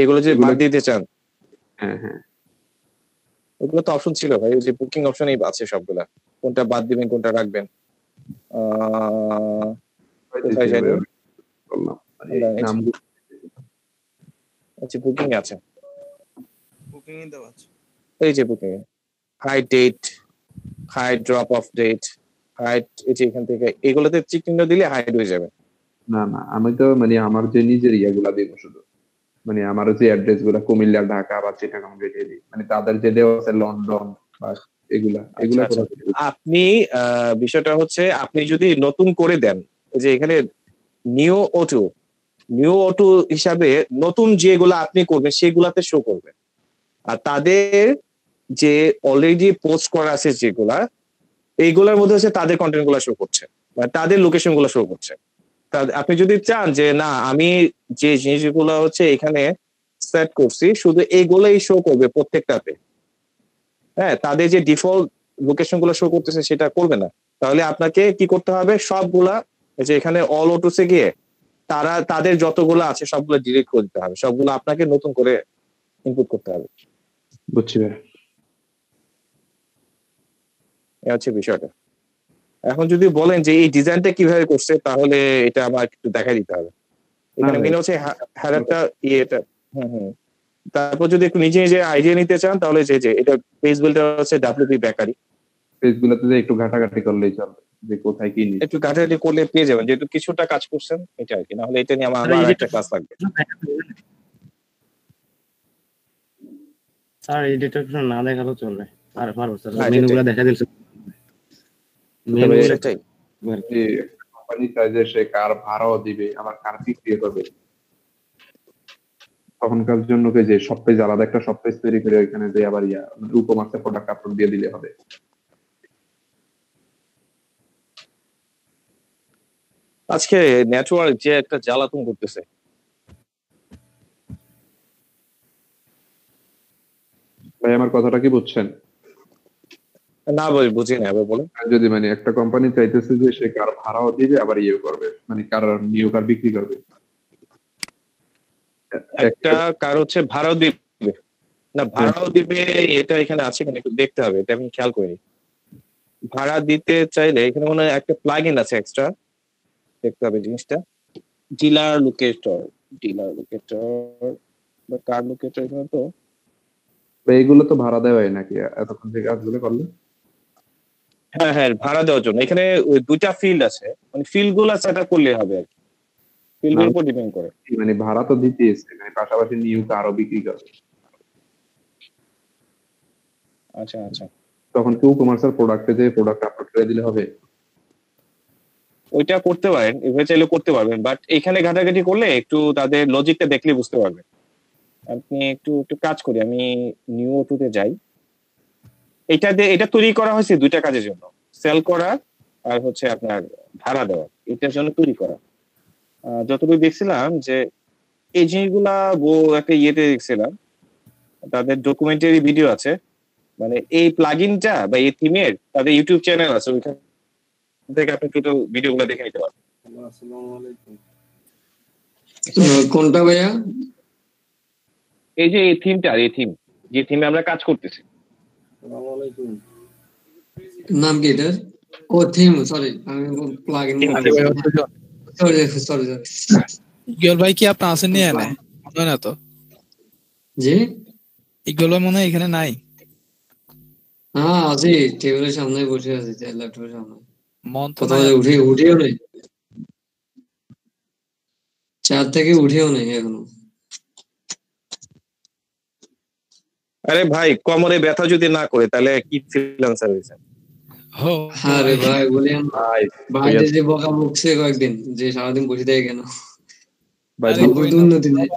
এগুলো যে বাদ দিতে চান? হ্যাঁ ওগুলো তো অপশন ছিল ভাই, ওই যে বুকিং অপশনেই আছে সবগুলা, কোনটা বাদ দিবেন কোনটা রাখবেন। কোথায় যাই বললাম আচ্ছা, বুকিং আছে, বুকিং এ দেওয়া আছে। এই যে বুকিং এ hide date, hide drop off date, hide, এই যে এখান থেকে এগুলোতে চিহ্ন দিলে হাইড হয়ে যাবে। না আমি তো মানে আমার যে নিজের ইয়াগুলা দিব শুধু, মানে আমার যে অ্যাড্রেস গুলা কুমিল্লা, ঢাকা বা চিটাগাং রেখে দিই, মানে তাদের যে দেওয়া আছে লন্ডন বা এগুলা। আপনি বিষয়টা হচ্ছে আপনি যদি নতুন করে দেন, যে এখানে নিউ অটো হিসাবে নতুন যেগুলা আপনি করবেন সেগুলাতে শো করবে, আর তাদের যে অলরেডি পোস্ট করা আছে যেগুলা, এইগুলোর মধ্যে হচ্ছে তাদের কন্টেন্ট গুলা শো করছে, মানে তাদের লোকেশন গুলা শো করছে। আপনি যদি চান যে না আমি যে জিনিসগুলো হচ্ছে এখানে সেট করছি শুধু এইগুলাই শো করবে প্রত্যেকটাতে, হ্যাঁ, তাদের যে ডিফল্ট লোকেশন গুলো শো করতেছে সেটা করবে না, তাহলে আপনাকে কি করতে হবে, সবগুলা যে এখানে অল অটোসে গিয়ে তাদের যতগুলো আছে সবগুলো ডিলিট করে দিতে হবে, সবগুলো আপনাকে নতুন করে ইনপুট করতে হবে। বুঝছি ভাই, এই হচ্ছে বিষয়টা। এখন যদি বলেন যে এই ডিজাইনটা কিভাবে করছে, তাহলে এটা আমার একটু দেখাই দিতে হবে। এখানে মেন হচ্ছে হ্যারারটা ইয়েটা। তারপর যদি একটু নিজে নিজে আইডিয়া নিতে চান তাহলে যে এটা পেজ বিল্ডার হচ্ছে WP বেকারি, পেজগুলোতে যে একটু ঘাটাঘাটি করলেই চলবে, যে কোথায় কি নিয়ে একটু ঘাটাঘাটি করলে পেয়ে যাবেন, যেহেতু কিছুটা কাজ করছেন এটা আর কি, না হলে এটা নিয়ে আমার আবার একটা ক্লাস লাগবে। স্যার এডিটর না দেখালেও চলবে, আর পারবো স্যার, মেনুগুলো দেখা দিলে সেটাই। কোম্পানি চাই যে সে কার ভাড়াও দিবে, আবার কার বিক্রি করবে, তখনকার জন্য যে সব পেজ আলাদা একটা সব পেজ তৈরি করে ওইখানে যে আবার ই-কমার্সের প্রোডাক্ট আপলোড দিয়ে দিলে হবে। আজকে নেটওয়ার্ক যে একটা জ্বালাতন করতেছে। ভাই আমার কথাটা কি বুঝছেন? না ভাই বুঝি না, এবার বলেন। যদি মানে একটা কোম্পানি চাইতেছে যে সে কার ভাড়াও দিবে আবার করবে, মানে কার নিউ কার বিক্রি করবে, একটা কার হচ্ছে ভাড়াও দিবে না, ভাড়াও দিবে এটা এখানে আছে কিনা একটু দেখতে হবে, এটা আমি খেয়াল করি। ভাড়া দিতে চাইলে এখানে মনে হয় একটা প্লাগইন আছে এক্সট্রা, দেখতে হবে জিনিসটা। ডিলার লোকেটর বা কার লোকেটর, এখানে তো এইগুলো তো ভাড়া দেওয়া হয় নাকি এতক্ষণ থেকে কাজগুলো করলে? হ্যাঁ ভাড়া দেওয়ার জন্য এখানে দুইটা ফিল্ড আছে, মানে ফিল্ড গুলা সেট আপ করলে হবে আর কি, ফিল্ডের উপর ডিপেন্ড করে। মানে ভাড়া তো দিতেছে, মানে পাশাপাশি নিউ কারও বিক্রি করবে। আচ্ছা তখন কেউ কমার্শিয়াল প্রোডাক্টে যে প্রোডাক্ট আপলোড করে দিলে হবে? ওইটা করতে পারেন, এভাবে চাইলে করতে পারবেন, বাট এখানে ঘাটাঘাটি করলে একটু তাদের লজিকটা দেখলে বুঝতে পারবেন। আপনি একটু কাজ করি, আমি নিউ অটোতে যাই। এটা তৈরি করা হয়েছে দুইটা কাজের জন্য, সেল করা আর হচ্ছে আপনার ভাড়া দেওয়া, এটার জন্য তৈরি করা। যতটুকু দেখছিলাম যে এই জিনিসগুলা একটা ইয়েতে দেখছিলাম, তাদের ডকুমেন্টারি ভিডিও আছে, মানে এই প্লাগইনটা বা এই থিমের তাদের ইউটিউব চ্যানেল আছে, ওইখান থেকে আপনি টোটাল ভিডিওগুলো দেখে নিতে পারবেন। কোনটা ভাইয়া? এই যে এই থিমটা, যে থিমে আমরা কাজ করতেছি। নাম কি এটার? ও থিম, সরি আমি প্লাগইন সরি ইগল ভাই কি আপনি আসেন নিয়ে না? মনে না তো জি, ইগল মনে হয় এখানে নাই। হ্যাঁ আছি, টেবিলের সামনে বসে আছি, ল্যাপটপের সামনে। মন তো উঠেও নেই, চার থেকে উঠেও নেই এখনো। আরে ভাই, কোমরে ব্যথা যদি না করে তাহলে কি ফ্রিল্যান্সার হইছে? আরে ভাই বলেন ভাই, যে বকা বকছে কয়েকদিন যে সারাদিন বসে থাকে কেন, উন্নতি নেই।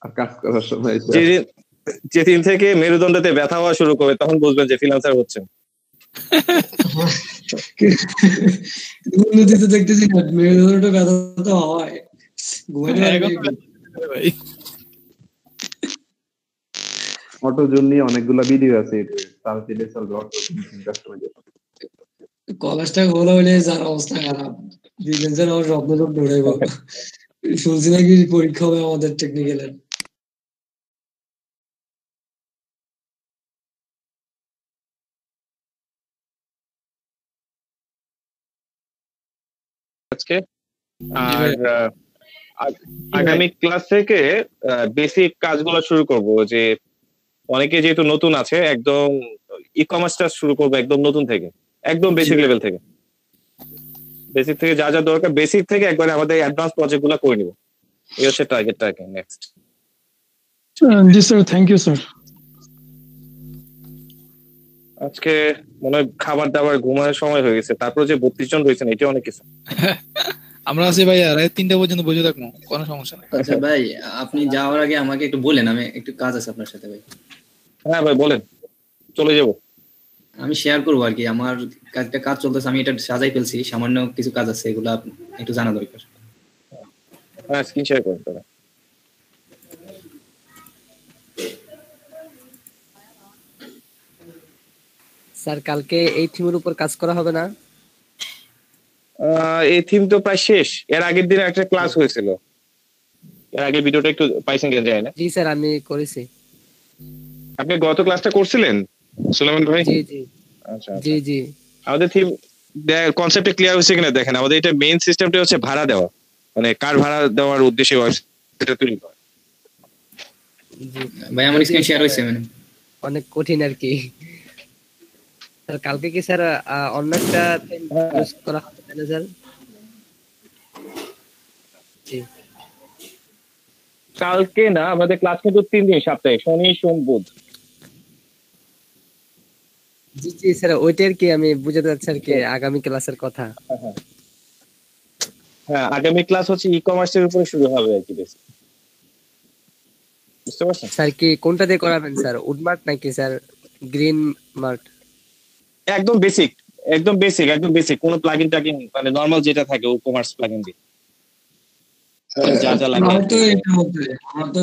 আর কাজ করার সময় যেদিন থেকে মেরুদণ্ডতে ব্যথা হওয়া শুরু করে তখন বুঝবেন যে ফ্রিল্যান্সার হচ্ছেন। উন্নতি তো দেখতেছি না, মেরুদণ্ডটা ব্যথা তো হয়। অটো জোন নিয়ে অনেকগুলা ভিডিও আছে ইউটিউবে, তারা দিলে চলবে অটো কাস্টমাইজের। কলেজটা খোলা হলে যার অবস্থা খারাপ, দিলেন স্যার আমার স্বপ্ন সব দৌড়াইব। শুনছি নাকি পরীক্ষা হবে আমাদের টেকনিক্যালের। আজকে আর আগামী ক্লাস থেকে বেসিক কাজগুলো শুরু করব। যে অনেকে যেহেতু নতুন আছে, একদম ই কমার্সটা শুরু করবো একদম নতুন থেকে, একদম বেসিক লেভেল থেকে। বেসিক থেকে যা যা দরকার বেসিক থেকে একবারে আমাদের অ্যাডভান্স প্রজেক্ট গুলো করে নিব। এই হচ্ছে টার্গেট। নেক্সট। জি স্যার, থ্যাংক ইউ স্যার। আজকে মনে হয় খাবার দাবার ঘুমানোর সময় হয়ে গেছে, তারপর যে 32 জন রয়েছেন এটা অনেক কিছু। আমরা আছি ভাই, রাত 3টা পর্যন্ত বসে থাকবো, কোনো সমস্যা নেই। আচ্ছা ভাই, আপনি যাওয়ার আগে আমাকে একটু বলেন, আমি একটু কাজ আছে আপনার সাথে ভাই। হ্যাঁ ভাই বলেন, চলে যাব। আমি শেয়ার করবো আর কি, আমার কাজ চলতেছে, আমি এটা সাজাই ফেলছি, সামান্য কিছু কাজ আছে, এগুলা একটু জানা দরকার। হ্যাঁ, স্ক্রিন শেয়ার করুন তাহলে। স্যার কালকে এই থিমের উপর কাজ করা হবে না? এই থিম তো প্রায় শেষ। এর আগের দিন একটা ক্লাস হয়েছিল, এর আগে ভিডিওটা একটু পাইছেন কেন যায় না? জি স্যার, আমি করেছি। আপনি গত ক্লাসটা করছিলেন সুলেমান ভাই? জি জি আচ্ছা জি জি। আমাদের থিম কনসেপ্টে ক্লিয়ার হয়েছে কিনা দেখেন। আমাদের এটা মেইন সিস্টেমটা হচ্ছে ভাড়া দেওয়া, মানে কার ভাড়া দেওয়ার উদ্দেশ্যে ওয়েবসাইটটা তৈরি করা। ভাই আমার স্ক্রিন শেয়ার হয়েছে, মানে অনেক কঠিন আর কি। স্যার কালকে কি স্যার অন্য একটা ইউজ করা হবে না স্যার? জি। কালকে না, আমাদের ক্লাস কিন্তু 3 দিন সপ্তাহে, শনি সোম বুধ। জি জি স্যার, ওইটার কি আমি বুঝাতে চাচ্ছি আর কি, আগামী ক্লাসের কথা। হ্যাঁ, আগামী ক্লাস হচ্ছে ই কমার্সের উপরে শুরু হবে আর কি। বুঝতে পারছেন স্যার? কি কোনটা দিয়ে করাবেন স্যার, উডমার্ট নাকি স্যার গ্রিন মার্ট? একদম বেসিক, একদম বেসিক, একদম বেসিক, কোনো প্লাগইন টাগিন মানে নরমাল যেটা থাকে ই কমার্স প্লাগইন দিয়ে যা যা লাগে। আমার তো